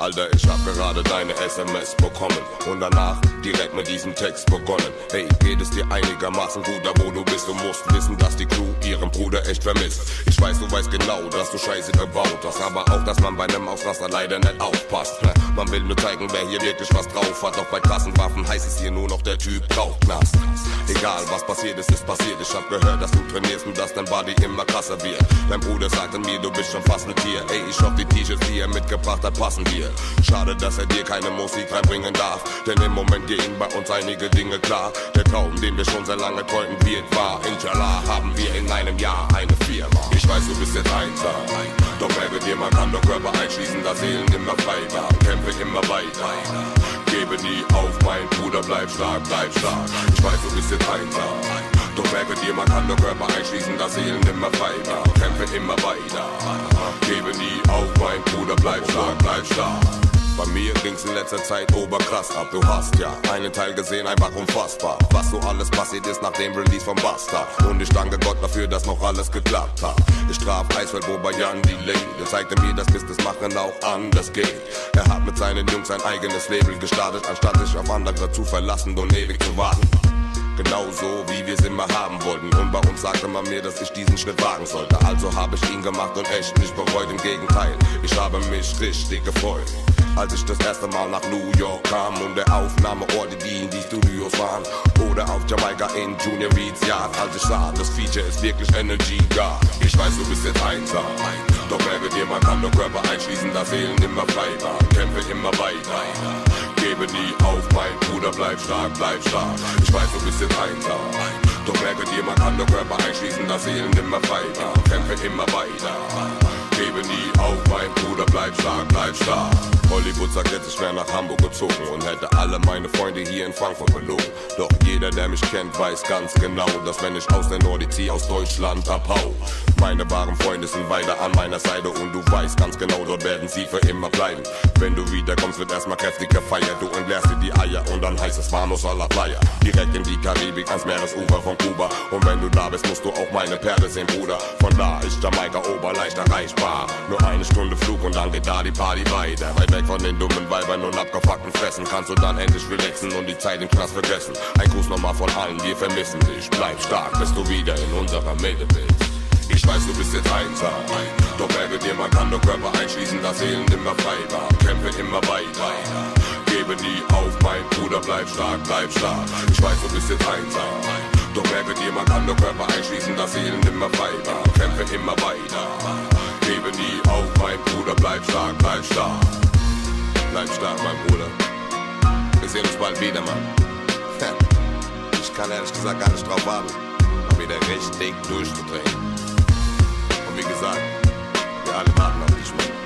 Alter, ich hab gerade deine SMS bekommen und danach direkt mit diesem Text begonnen. Hey, geht es dir einigermaßen gut, da wo du bist? Du musst wissen, dass die Crew ihren Bruder echt vermisst. Ich weiß, du weißt genau, dass du Scheiße gebaut hast, aber auch, dass man bei nem Ausraster leider nicht aufpasst. Man will nur zeigen, wer hier wirklich was drauf hat, doch bei krassen Waffen heißt es hier nur noch, der Typ braucht Knast. Egal, was passiert ist passiert. Ich hab gehört, dass du trainierst und dass dein Body immer krasser wird. Dein Bruder sagte mir, du bist schon fast ein Tier. Ey, ich hoffe, die T-Shirts, die er mitgebracht hat, passen dir. Schade, dass er dir keine Musik reinbringen darf, denn im Moment gehen bei uns einige Dinge klar. Der Traum, den wir schon sehr lange träumen, wird wahr. Inshallah haben wir in einem Jahr eine Firma. Ich weiß, du bist jetzt einsam, doch merke dir, man kann doch Körper einschließen, da Seelen immer frei waren. Kämpfe immer weiter, gebe nie auf, mein Bruder, bleib stark, bleib stark. Ich weiß, du bist jetzt einsam, doch merke dir, man kann doch Körper einschließen, da Seelen immer frei waren. Kämpfe immer weiter, gebe nie auf, mein Bruder, bleib stark, bleib stark. Bei mir ging's in letzter Zeit oberkrass ab. Du hast ja einen Teil gesehen, einfach unfassbar. Was so alles passiert ist nach dem Release von Basta. Und ich danke Gott dafür, dass noch alles geklappt hat. Ich traf Eisfeld, wo bei Jan Delay. Der zeigte mir, dass Business machen auch anders geht. Er hat mit seinen Jungs sein eigenes Label gestartet, anstatt sich auf andere zu verlassen und ewig zu warten. Genauso wie wir es immer haben wollten. Und bei uns sagte man mir, dass ich diesen Schritt wagen sollte. Also habe ich ihn gemacht und echt nicht bereut. Im Gegenteil, ich habe mich richtig gefreut, als ich das erste Mal nach New York kam und der Aufnahmeorte, die in die Studios waren. Oder auf Jamaika in Junior Beats Yard, als ich sah, das Feature ist wirklich Energy God. Ich weiß, du bist jetzt einsam, doch merke dir, man kann nur Körper einschließen, da Seelen immer frei waren. Kämpfe immer weiter, gebe nie auf, mein Bruder, bleib stark, bleib stark. Ich weiß, du bist jetzt einsam, doch merke dir, man kann nur Körper einschließen, da Seelen immer frei waren. Kämpfe immer weiter, gebe nie auf, mein Bruder, bleib stark, bleib stark. Hollywood sagt jetzt, ich wär nach Hamburg gezogen und hätte alle meine Freunde hier in Frankfurt belogen. Doch jeder, der mich kennt, weiß ganz genau, dass wenn ich aus der Nordic aus Deutschland abhau, meine wahren Freunde sind weiter an meiner Seite und du weißt ganz genau, dort werden sie für immer bleiben. Wenn du wiederkommst, wird erstmal kräftig gefeiert, du entleerst dir die Eier und dann heißt es Vamos a la Playa. Direkt in die Karibik, ans Meeresufer von Kuba. Und wenn du da bist, musst du auch meine Perle sehen, Bruder. Von da ist Jamaika oberleicht erreichbar. Nur eine Stunde Flug und dann geht da die Party weiter. Weit weg von den dummen Weibern und abgefuckten Fressen kannst du dann endlich relaxen und die Zeit im Knast vergessen. Ein Gruß nochmal von allen, wir vermissen dich. Bleib stark, bis du wieder in unserer Mitte bist. Ich weiß, du bist jetzt einsam, doch merke dir, man kann nur Körper einschließen, da Seelen immer frei waren. Kämpfe immer weiter, gebe nie auf, mein Bruder, bleib stark, bleib stark. Ich weiß, du bist jetzt einsam, doch merke dir, man kann nur Körper einschließen, da Seelen immer frei waren. Kämpfe immer weiter, gebe nie auf, mein Bruder, bleib stark, bleib stark. Bleib stark, mein Bruder. Wir sehen uns bald wieder, Mann. Ich kann ehrlich gesagt gar nicht drauf warten, mal wieder richtig durchzudrehen. Und wie gesagt, wir alle warten auf dich, Mann.